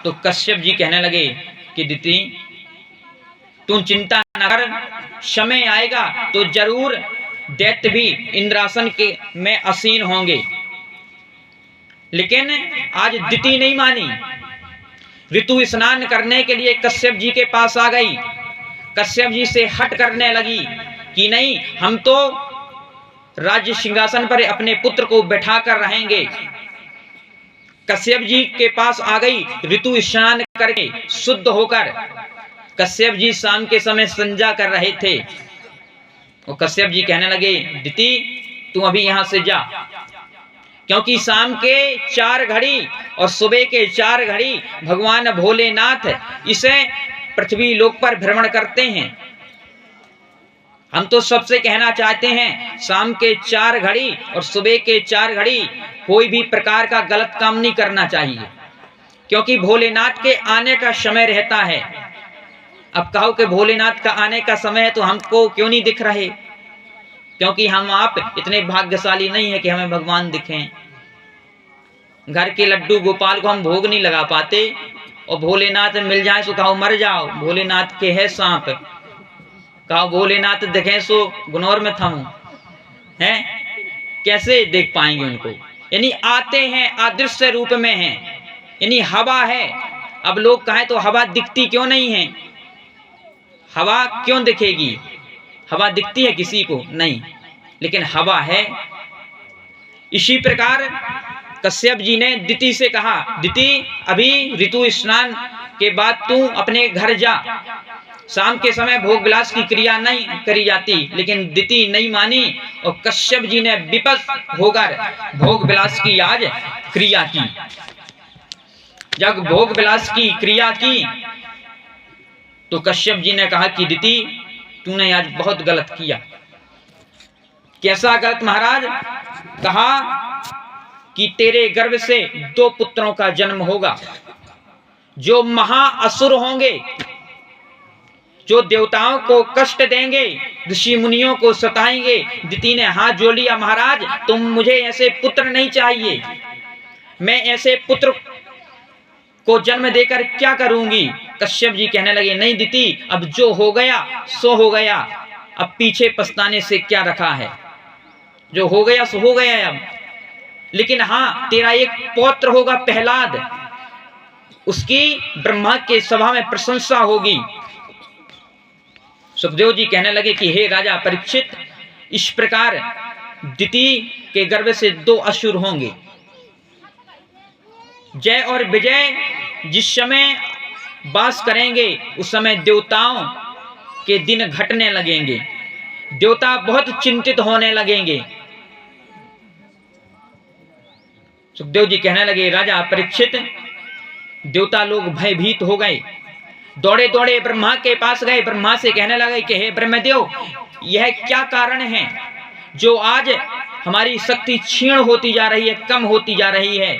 तो कश्यप जी कहने लगे कि दिति तू चिंता न कर, समय आएगा तो जरूर दैत्य भी इंद्रासन के में आसीन होंगे। लेकिन आज दिति नहीं मानी, ऋतु स्नान करने के लिए कश्यप जी के पास आ गई। कश्यप जी से हट करने लगी कि नहीं, हम तो राज्य सिंहासन पर अपने पुत्र को बैठा कर रहेंगे। कश्यप जी के पास आ गई ऋतु स्नान करके शुद्ध होकर। कश्यप जी शाम के समय संजा कर रहे थे और कश्यप जी कहने लगे दिति तू अभी यहां से जा, क्योंकि शाम के 4 घड़ी और सुबह के 4 घड़ी भगवान भोलेनाथ इसे पृथ्वी लोक पर भ्रमण करते हैं। हम तो सबसे कहना चाहते हैं शाम के 4 घड़ी और सुबह के 4 घड़ी कोई भी प्रकार का गलत काम नहीं करना चाहिए, क्योंकि भोलेनाथ के आने का समय रहता है। अब कहो कि भोलेनाथ का आने का समय है तो हमको क्यों नहीं दिख रहे, क्योंकि हम आप इतने भाग्यशाली नहीं है कि हमें भगवान दिखें। घर के लड्डू गोपाल को हम भोग नहीं लगा पाते और भोलेनाथ मिल जाए तो कहो मर जाओ, भोलेनाथ के है सांप, कहो भोलेनाथ देखें सो गुनौर में थमू हैं, कैसे देख पाएंगे उनको। यानी आते हैं अदृश्य रूप में हैं, यानी हवा है। अब लोग कहें तो हवा दिखती क्यों नहीं है, हवा क्यों दिखेगी, हवा दिखती है किसी को नहीं, लेकिन हवा है। इसी प्रकार कश्यप जी ने दिति से कहा दिति अभी ऋतु स्नान के बाद तू अपने घर जा, शाम के समय भोग विलास की क्रिया नहीं करी जाती। लेकिन दिति नहीं मानी और कश्यप जी ने विपस होकर भोग विलास की आज क्रिया की। जब भोग विलास की क्रिया की तो कश्यप जी ने कहा कि दिति तूने आज बहुत गलत किया। कैसा गलत महाराज? कहा कि तेरे गर्भ से 2 पुत्रों का जन्म होगा जो महाअसुर होंगे, जो देवताओं को कष्ट देंगे, ऋषि मुनियों को सताएंगे। दिति ने हाथ जोड़ लिया, महाराज तुम मुझे ऐसे पुत्र नहीं चाहिए, मैं ऐसे पुत्र को जन्म देकर क्या करूंगी। कश्यप जी कहने लगे नहीं दिति अब जो हो गया सो हो गया, अब पीछे पछताने से क्या रखा है, जो हो गया सो हो गया अब। लेकिन हाँ तेरा एक पौत्र होगा प्रहलाद, उसकी ब्रह्मा के सभा में प्रशंसा होगी। सुखदेव जी कहने लगे कि हे राजा परीक्षित, इस प्रकार दिति के गर्भ से 2 असुर होंगे। जय और विजय जिस समय वास करेंगे उस समय देवताओं के दिन घटने लगेंगे, देवता बहुत चिंतित होने लगेंगे। सुखदेव जी कहने लगे राजा परीक्षित, देवता लोग भयभीत हो गए, दौड़े दौड़े ब्रह्मा के पास गए। ब्रह्मा से कहने लगे कि हे ब्रह्मदेव यह क्या कारण है जो आज हमारी शक्ति क्षीण होती जा रही है, कम होती जा रही है।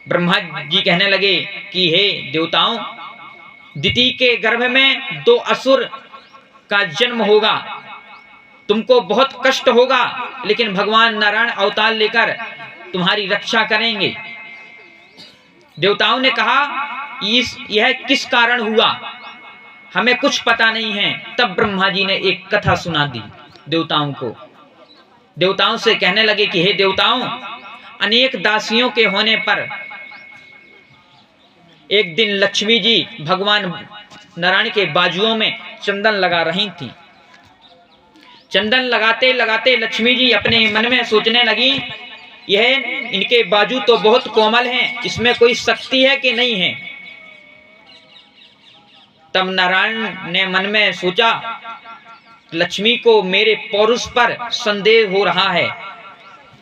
ब्रह्मा जी कहने लगे कि हे देवताओं, दिति के गर्भ में 2 असुर का जन्म होगा, तुमको बहुत कष्ट होगा, लेकिन भगवान नारायण अवतार लेकर तुम्हारी रक्षा करेंगे। देवताओं ने कहा यह किस कारण हुआ, हमें कुछ पता नहीं है। तब ब्रह्मा जी ने एक कथा सुना दी देवताओं को। देवताओं से कहने लगे कि हे देवताओं, अनेक दासियों के होने पर एक दिन लक्ष्मी जी भगवान नारायण के बाजुओं में चंदन लगा रही थी। चंदन लगाते लगाते लक्ष्मी जी अपने मन में सोचने लगी यह इनके बाजू तो बहुत कोमल हैं, इसमें कोई शक्ति है कि नहीं है। तब नारायण ने मन में सोचा लक्ष्मी को मेरे पौरुष पर संदेह हो रहा है,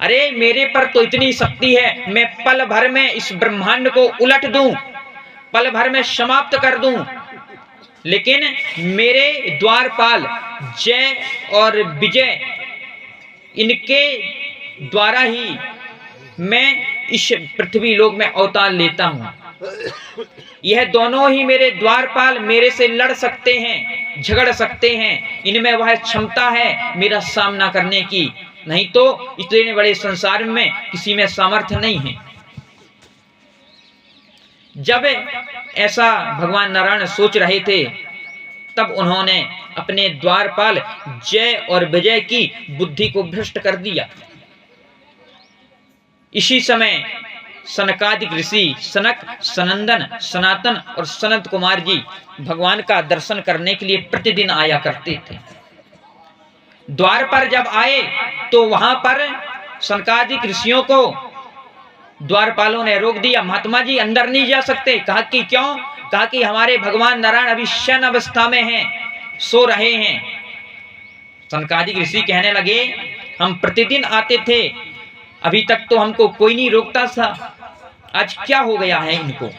अरे मेरे पर तो इतनी शक्ति है, मैं पल भर में इस ब्रह्मांड को उलट दूं, पल भर में समाप्त कर दूं। लेकिन मेरे द्वारपाल जय और विजय, इनके द्वारा ही मैं इस पृथ्वी लोक में अवतार लेता हूं। यह दोनों ही मेरे द्वारपाल मेरे से लड़ सकते हैं, झगड़ सकते हैं, इनमें वह क्षमता है मेरा सामना करने की, नहीं तो इतने बड़े संसार में किसी में सामर्थ्य नहीं है। जब ऐसा भगवान नारायण सोच रहे थे, तब उन्होंने अपने द्वारपाल जय और विजय की बुद्धि को भ्रष्ट कर दिया। इसी समय सनकादिक ऋषि सनक, सनंदन, सनातन और सनत कुमार जी भगवान का दर्शन करने के लिए प्रतिदिन आया करते थे। द्वार पर जब आए तो वहां पर सनकादिक ऋषियों को द्वारपालों ने रोक दिया, महात्मा जी अंदर नहीं जा सकते। कहा कि क्यों? कहा कि हमारे भगवान नारायण अभी शयन अवस्था में हैं, सो रहे हैं। सनकादिक ऋषि कहने लगे, हम प्रतिदिन आते थे, अभी तक तो हमको कोई नहीं रोकता था, आज क्या हो गया है इनको?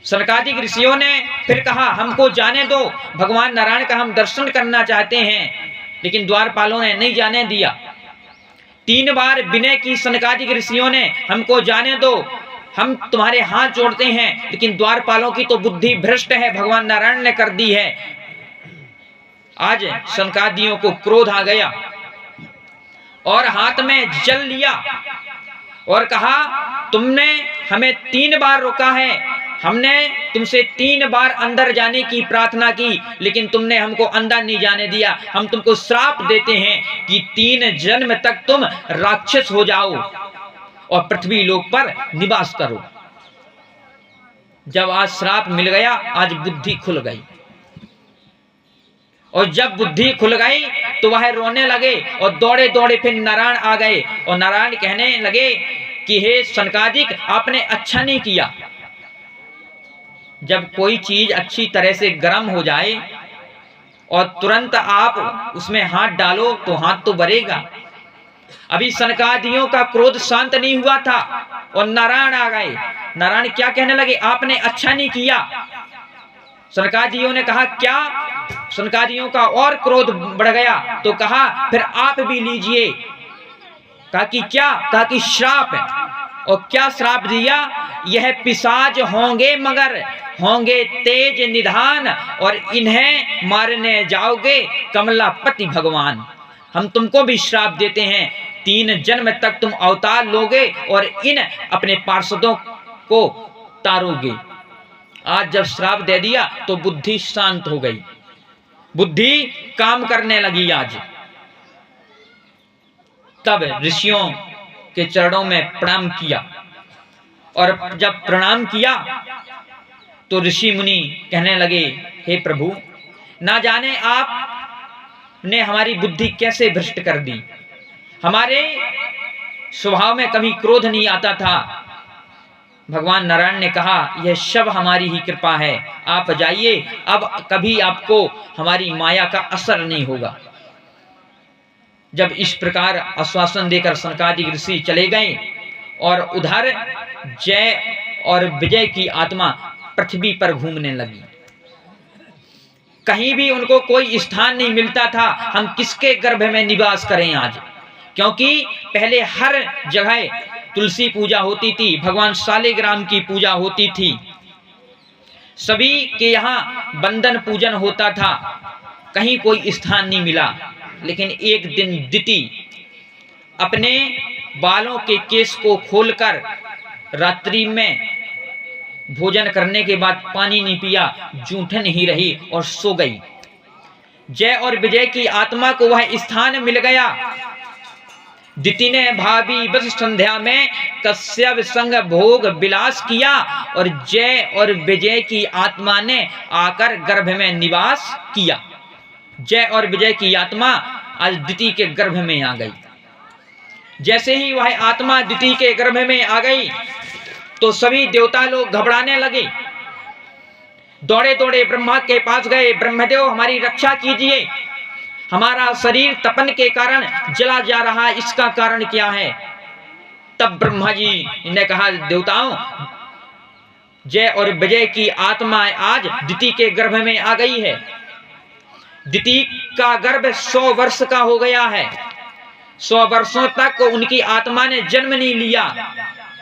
सनकादिक ऋषियों ने फिर कहा, हमको जाने दो, भगवान नारायण का हम दर्शन करना चाहते हैं। लेकिन द्वारपालों ने नहीं जाने दिया। 3 बार विनय की सनकादिक ऋषियों ने, हमको जाने दो, हम तुम्हारे हाथ जोड़ते हैं। लेकिन द्वारपालों की तो बुद्धि भ्रष्ट है, भगवान नारायण ने कर दी है। आज सनकादियों को क्रोध आ गया और हाथ में जल लिया और कहा, तुमने हमें 3 बार रोका है, हमने तुमसे 3 बार अंदर जाने की प्रार्थना की, लेकिन तुमने हमको अंदर नहीं जाने दिया। हम तुमको श्राप देते हैं कि 3 जन्म तक तुम राक्षस हो जाओ और पृथ्वी लोक पर निवास करो। जब आज श्राप मिल गया, आज बुद्धि खुल गई। और जब बुद्धि खुल गई तो वह रोने लगे और दौड़े दौड़े फिर नारायण आ गए और नारायण कहने लगे कि हे सनकादिक, आपने अच्छा नहीं किया। जब कोई चीज अच्छी तरह से गर्म हो जाए और तुरंत आप उसमें हाथ डालो तो हाथ तो बरेगा। अभी सनकादियों का क्रोध शांत नहीं हुआ था और नारायण आ गए। नारायण क्या कहने लगे, आपने अच्छा नहीं किया। सनकादियों ने कहा, क्या? सनकादियों का और क्रोध बढ़ गया तो कहा, फिर आप भी लीजिए। कहा कि क्या? कहा कि श्राप है। और क्या श्राप दिया? यह पिशाच होंगे मगर होंगे तेज निधान और इन्हें मारने जाओगे कमलापति भगवान। हम तुमको भी श्राप देते हैं, 3 जन्म तक तुम अवतार लोगे और इन अपने पार्षदों को तारोगे। आज जब श्राप दे दिया तो बुद्धि शांत हो गई, बुद्धि काम करने लगी। आज तब ऋषियों के चरणों में प्रणाम किया और जब प्रणाम किया तो ऋषि मुनि कहने लगे, हे प्रभु, ना जाने आपने हमारी बुद्धि कैसे भ्रष्ट कर दी। हमारे स्वभाव में कभी क्रोध नहीं आता था। भगवान नारायण ने कहा, यह सब हमारी ही कृपा है, आप जाइए, अब कभी आपको हमारी माया का असर नहीं होगा। जब इस प्रकार आश्वासन देकर सनकादिक ऋषि चले गए और उधर जय और विजय की आत्मा पृथ्वी पर घूमने लगी। कहीं भी उनको कोई स्थान नहीं मिलता था, हम किसके गर्भ में निवास करें आज? क्योंकि पहले हर जगह तुलसी पूजा होती थी, भगवान शालिग्राम की पूजा होती थी, सभी के यहाँ बंदन पूजन होता था, कहीं कोई स्थान नहीं मिला। लेकिन एक दिन दिति अपने बालों के केस को खोलकर रात्रि में भोजन करने के बाद पानी नहीं पिया, जूठन ही रही और सो गई। जय और विजय की आत्मा को वह स्थान मिल गया। दिति ने भावी बस संध्या में कश्यप संग भोग विलास किया और जय और विजय की आत्मा ने आकर गर्भ में निवास किया। जय और विजय की आत्मा आज दिति के गर्भ में आ गई। जैसे ही वह आत्मा दिति के गर्भ में आ गई तो सभी देवता लोग घबराने लगे, दौड़े दौड़े ब्रह्मा के पास गए, ब्रह्मदेव हमारी रक्षा कीजिए, हमारा शरीर तपन के कारण जला जा रहा है, इसका कारण क्या है? तब ब्रह्मा जी ने कहा, देवताओं, जय और विजय की आत्मा आज दिति के गर्भ में आ गई है। दिति का गर्भ 100 वर्ष का हो गया है। 100 वर्षों तक उनकी आत्मा ने जन्म नहीं लिया।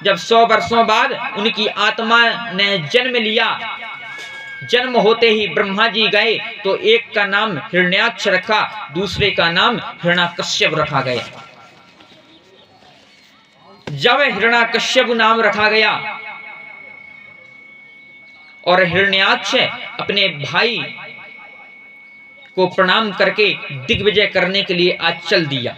जब 100 वर्षों बाद उनकी आत्मा ने जन्म लिया, जन्म होते ही ब्रह्मा जी गए तो एक का नाम हिरण्याक्ष रखा, दूसरे का नाम हिरण्याकश्यप रखा गया। जब हिरण्याकश्यप नाम रखा गया और हिरण्याक्ष अपने भाई को प्रणाम करके दिग्विजय करने के लिए आज चल दिया।